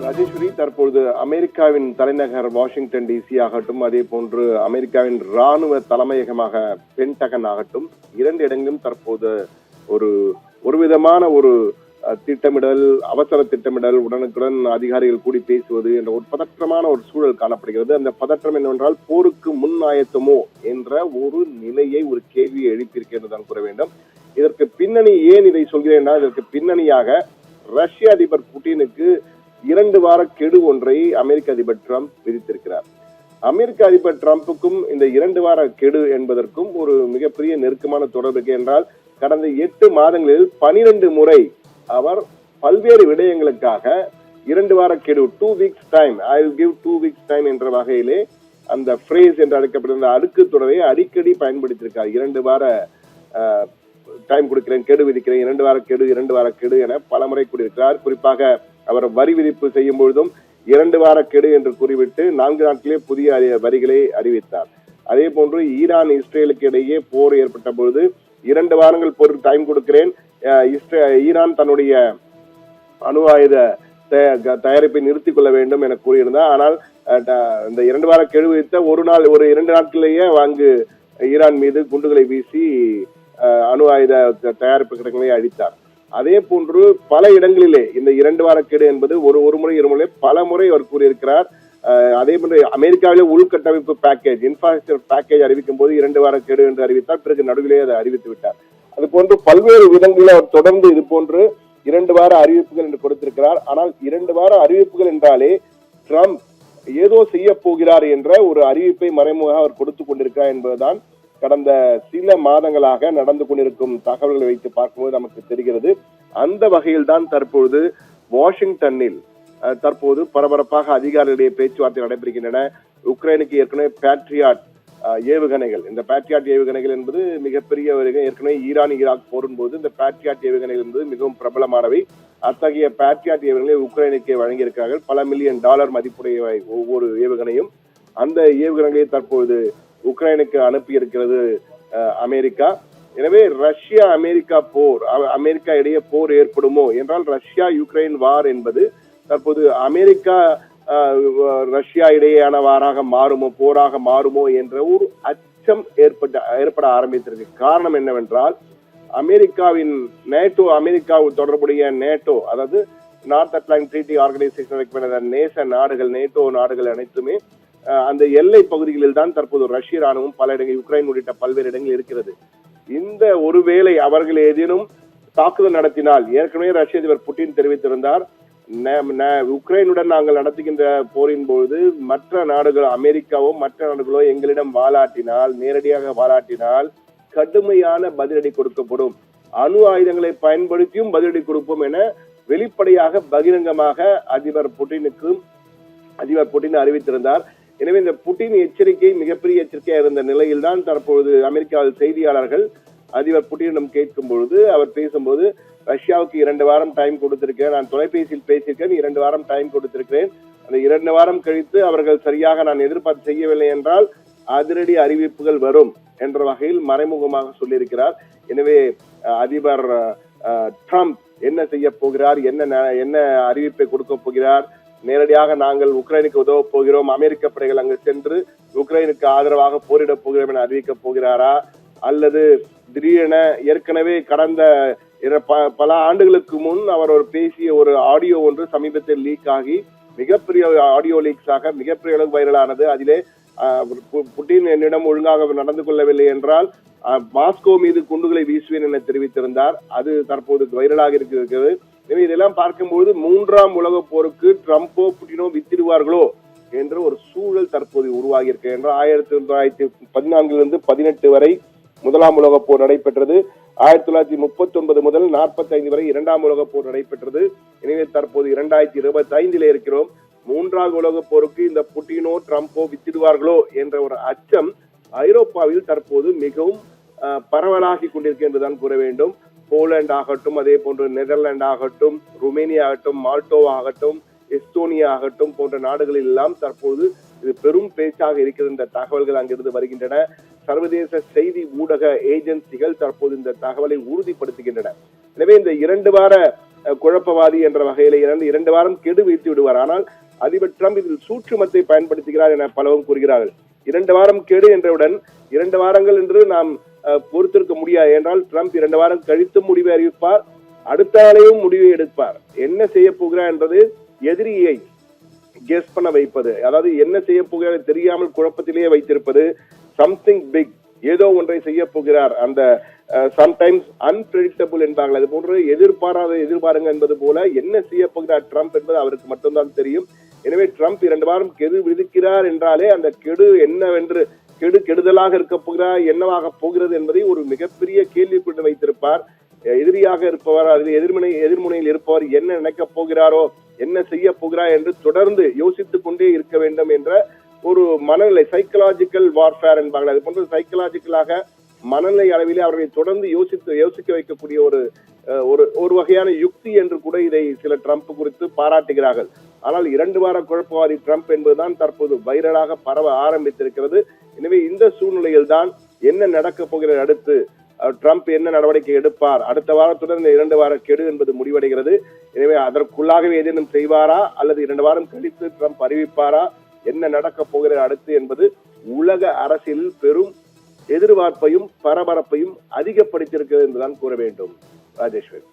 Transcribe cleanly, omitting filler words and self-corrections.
ராஜேஸ்வரி, தற்பொழுது அமெரிக்காவின் தலைநகர் வாஷிங்டன் டிசி ஆகட்டும், அதே போன்று அமெரிக்காவின் ராணுவ தலைமையகமாக பென்டகன் ஆகட்டும், இரண்டு இடங்களிலும் தற்போது ஒரு விதமான ஒரு திட்டமிடல், அவசர திட்டமிடல், உடனுக்குடன் அதிகாரிகள் கூடி பேசுவது என்ற ஒரு பதற்றமான ஒரு சூழல் காணப்படுகிறது. அந்த பதற்றம் என்னவென்றால் போருக்கு முன் ஆயத்தமோ என்ற ஒரு நிலையை, ஒரு கேள்வியை எழுப்பியிருக்கிறது தான் கூற வேண்டும். இதற்கு பின்னணி ஏன் இதை சொல்கிறேன்? இதற்கு பின்னணியாக ரஷ்ய அதிபர் புட்டினுக்கு 2 வார கெடு ஒன்றை அமெரிக்க அதிபர் டிரம்ப் விதித்திருக்கிறார். அமெரிக்க அதிபர் டிரம்புக்கும் இந்த 2 வார கெடு என்பதற்கும் ஒரு மிகப்பெரிய நெருக்கமான தொடர்பு என்றால், கடந்த 8 மாதங்களில் 12 முறை அவர் பல்வேறு விடயங்களுக்காக 2 வார கெடு, 2 weeks time, I will give 2 weeks time என்ற வகையிலே அந்த ஃப்ரேஸ் என்று அழைக்கப்படுகிற அடுக்கு தொடரை அடிக்கடி பயன்படுத்தியிருக்கார். 2 வார டைம் கொடுக்கிறேன், கெடு விதிக்கிறேன், 2 வார கெடு, 2 வார கெடு என பல முறை கூறியிருக்கிறார். குறிப்பாக அவர் வரி விதிப்பு செய்யும் பொழுதும் 2 வார கெடு என்று கூறிவிட்டு 4 நாட்களே புதிய வரிகளை அறிவித்தார். அதே போன்று ஈரான் இஸ்ரேலுக்கு இடையே போர் ஏற்பட்ட பொழுது 2 வாரங்கள் பொருள் டைம் கொடுக்கிறேன், ஈரான் தன்னுடைய அணு ஆயுத தயாரிப்பை நிறுத்திக் கொள்ள வேண்டும் என கூறியிருந்தார். ஆனால் இந்த 2 வார கெடு விதித்த ஒரு 2 நாட்களிலேயே அங்கு ஈரான் மீது குண்டுகளை வீசி அணு ஆயுத தயாரிப்பு கிடங்களை அழித்தார். அதே போன்று பல இடங்களிலே இந்த 2 வார கெடு என்பது ஒரு முறை 2 முறை பல முறை அவர் கூறியிருக்கிறார். அதே போன்று அமெரிக்காவிலே உள்கட்டமைப்பு பேக்கேஜ், இன்ஃப்ராஸ்ட்ரக்சர் பேக்கேஜ் அறிவிக்கும் போது 2 வார கெடு என்று அறிவித்தார். பிறகு நடுவிலே அதை அறிவித்து விட்டார். அது போன்று பல்வேறு விதங்களில் அவர் தொடர்ந்து இது போன்று 2 வார அறிவிப்புகள் என்று கொடுத்திருக்கிறார். ஆனால் 2 வார அறிவிப்புகள் என்றாலே ட்ரம்ப் ஏதோ செய்ய போகிறார் என்ற ஒரு அறிவிப்பை மறைமுகமாக அவர் கொடுத்துக் கொண்டிருக்கிறார் என்பதுதான் கடந்த சில மாதங்களாக நடந்து கொண்டிருக்கும் தகவல்களை வைத்து பார்க்கும்போது நமக்கு தெரிகிறது. அந்த வகையில் தான் தற்பொழுது வாஷிங்டனில் தற்போது பரபரப்பாக அதிகாரிகளுடைய பேச்சுவார்த்தை நடைபெறுகின்றன. உக்ரைனுக்கு ஏற்கனவே பேட்ரியாட் ஏவுகணைகள், இந்த பேட்ரியாட் ஏவுகணைகள் என்பது மிகப்பெரிய ஏற்கனவே ஈரான் ஈராக் போரும் போது இந்த பேட்ரியாட் ஏவுகணைகள் என்பது மிகவும் பிரபலமானவை. அத்தகைய பேட்ரியாட் ஏவுகணைகளை உக்ரைனுக்கு வழங்கியிருக்கிறார்கள். பல மில்லியன் டாலர் மதிப்புடைய ஒவ்வொரு ஏவுகணையும். அந்த ஏவுகணைகளை தற்போது உக்ரைனுக்கு அனுப்பி இருக்கிறது அமெரிக்கா. எனவே ரஷ்யா அமெரிக்கா போர், அமெரிக்கா இடையே போர் ஏற்படுமோ என்றால் ரஷ்யா யுக்ரைன் வார் என்பது தற்போது அமெரிக்கா ரஷ்யா இடையேயான வாராக மாறுமோ, போராக மாறுமோ என்ற ஒரு அச்சம் ஏற்பட ஆரம்பித்திருக்கு. காரணம் என்னவென்றால் அமெரிக்காவின் நேட்டோ, அமெரிக்காவுக்கு தொடர்புடைய நேட்டோ, அதாவது நார்த் அட்லாண்டிக் ட்ரீட்டி ஆர்கனைசேஷன் நேச நாடுகள், நேட்டோ நாடுகள் அனைத்துமே அந்த எல்லை பகுதிகளில் தான் தற்போது ரஷ்ய ராணுவம் பல இடங்கள், யுக்ரைன் உள்ளிட்ட பல்வேறு இடங்கள் இருக்கிறது. இந்த ஒருவேளை அவர்கள் ஏதேனும் தாக்குதல் நடத்தினால், ஏற்கனவே ரஷ்ய அதிபர் புட்டின் தெரிவித்திருந்தார், உக்ரைனுடன் நாங்கள் நடத்துகின்ற போரின் பொழுது மற்ற நாடுகள், அமெரிக்காவோ மற்ற நாடுகளோ எங்களிடம் வாலாட்டினால், நேரடியாக வாலாட்டினால் கடுமையான பதிலடி கொடுக்கப்படும், அணு ஆயுதங்களை பயன்படுத்தியும் பதிலடி கொடுப்போம் என வெளிப்படையாக பகிரங்கமாக அதிபர் புட்டின் அறிவித்திருந்தார். எனவே இந்த புட்டின் எச்சரிக்கை மிகப்பெரிய எச்சரிக்கையா இருந்த நிலையில் தான் தற்பொழுது அமெரிக்காவில் செய்தியாளர்கள் அதிபர் புட்டினிடம் கேட்கும் பொழுது அவர் பேசும்போது, ரஷ்யாவுக்கு 2 வாரம் டைம் கொடுத்திருக்கிறேன், நான் தொலைபேசியில் பேசியிருக்கேன், 2 வாரம் டைம் கொடுத்திருக்கிறேன், அந்த 2 வாரம் கழித்து அவர்கள் சரியாக நான் எதிர்பார்த்து செய்யவில்லை என்றால் அதிரடி அறிவிப்புகள் வரும் என்ற வகையில் மறைமுகமாக சொல்லியிருக்கிறார். எனவே அதிபர் ட்ரம்ப் என்ன செய்ய போகிறார், என்ன அறிவிப்பை கொடுக்க போகிறார், நேரடியாக நாங்கள் உக்ரைனுக்கு உதவ போகிறோம், அமெரிக்க படைகள் அங்கு சென்று உக்ரைனுக்கு ஆதரவாக போரிட போகிறோம் என அறிவிக்க போகிறாரா, அல்லது திடீரென ஏற்கனவே கடந்த பல ஆண்டுகளுக்கு முன் அவர் பேசிய ஒரு ஆடியோ ஒன்று சமீபத்தில் லீக் ஆகி மிகப்பெரிய ஆடியோ லீக்ஸாக மிகப்பெரிய அளவு வைரலானது. அதிலே புட்டின் என்னிடம் ஒழுங்காக நடந்து கொள்ளவில்லை என்றால் மாஸ்கோ மீது குண்டுகளை வீசுவேன் என தெரிவித்திருந்தார். அது தற்போது வைரலாக இருக்கிறது. எனவே இதெல்லாம் பார்க்கும்போது 3ஆம் உலக போருக்கு ட்ரம்போ புட்டினோ வித்திடுவார்களோ என்ற ஒரு சூழல் தற்போது உருவாகி இருக்கு. என்ற 1914 18 வரை 1ஆம் உலக போர் நடைபெற்றது. 1939 முதல் 45 வரை 2ஆம் உலக போர் நடைபெற்றது. எனவே தற்போது 2025 இருக்கிறோம். 3ஆம் உலக போருக்கு இந்த புட்டினோ ட்ரம்போ வித்திடுவார்களோ என்ற ஒரு அச்சம் ஐரோப்பாவில் தற்போது மிகவும் பரவலாகி கொண்டிருக்கு என்றுதான் கூற வேண்டும். போலந்து ஆகட்டும், அதே போன்று நெதர்லாந்து ஆகட்டும், ருமேனியா ஆகட்டும், மால்டோவா ஆகட்டும், எஸ்டோனியா ஆகட்டும் போன்ற நாடுகளில் எல்லாம் தற்போது இது பெரும் பேச்சாக இருக்கிற இந்த தகவல்கள் அங்கிருந்து வருகின்றன. சர்வதேச செய்தி ஊடக ஏஜென்சிகள் தற்போது இந்த தகவலை உறுதிப்படுத்துகின்றன. எனவே இந்த 2 வார குழப்பவாதி என்ற வகையில இரண்டு வாரம் கெடு வைத்து விடுவார். ஆனால் அதிபர் ட்ரம்ப் இதில் சூட்சுமத்தை பயன்படுத்துகிறார் என பலரும் கூறுகிறார்கள். 2 வாரம் கெடு என்றவுடன் 2 வாரங்கள் என்று நாம் பொறுத்திருக்க முடியாது. என்றால் ட்ரம்ப் 2 வாரம் கழித்து முடிவை அறிவிப்பார், அடுத்த நாளையும் முடிவை எடுப்பார். என்ன செய்ய போகிறார் என்பது எதிரியை கெஸ் பண்ண வைப்பது, அதாவது என்ன செய்ய போகிறார் தெரியாமல் குழப்பத்திலேயே வைத்திருப்பது. சம்திங் பிக், ஏதோ ஒன்றை செய்ய போகிறார். அந்த சம்டைம்ஸ் அன்பிரடிக்டபிள் என்பார்கள், அது போன்று எதிர்பாருங்க என்பது போல என்ன செய்ய போகிறார் ட்ரம்ப் என்பது அவருக்கு மட்டும்தான் தெரியும். எனவே ட்ரம்ப் 2 வாரம் கெடு விதிக்கிறார் என்றாலே அந்த கெடு என்னவென்று, கெடுதலாக இருக்க போகிறார், என்னவாக போகிறது என்பதை ஒரு மிகப்பெரிய கேள்விக்குள் வைத்திருப்பார். எதிரியாக இருப்பவர், அதில் எதிர்முனையில் இருப்பவர் என்ன நினைக்கப் போகிறாரோ, என்ன செய்ய போகிறார் என்று தொடர்ந்து யோசித்துக் கொண்டே இருக்க வேண்டும் என்ற ஒரு மனநிலை, சைக்கலாஜிக்கல் வார்ஃபேர் என்பார்கள், அது போன்ற சைக்கலாஜிக்கலாக மனநிலை அளவிலே அவர்களை தொடர்ந்து யோசிக்க வைக்கக்கூடிய ஒரு வகையான யுக்தி என்று கூட இதை சில ட்ரம்ப் குறித்து பாராட்டுகிறார்கள். ஆனால் 2 வார குழப்பவாதி ட்ரம்ப் என்பதுதான் தற்போது வைரலாக பரவ ஆரம்பித்திருக்கிறது. எனவே இந்த சூழ்நிலையில் தான் என்ன நடக்கப் போகிறது, அடுத்து ட்ரம்ப் என்ன நடவடிக்கை எடுப்பார், அடுத்த வாரத்துடன் 2 வார கெடு என்பது முடிவடைகிறது. எனவே அதற்குள்ளாகவே ஏதேனும் செய்வாரா அல்லது 2 வாரம் கழித்து ட்ரம்ப் அறிவிப்பாரா, என்ன நடக்கப் போகிறது அடுத்து என்பது உலக அரசியலில் பெரும் எதிர்பார்ப்பையும் பரபரப்பையும் அதிகப்படுத்தியிருக்கிறது என்றுதான் கூற வேண்டும். ராஜேஸ்வரி.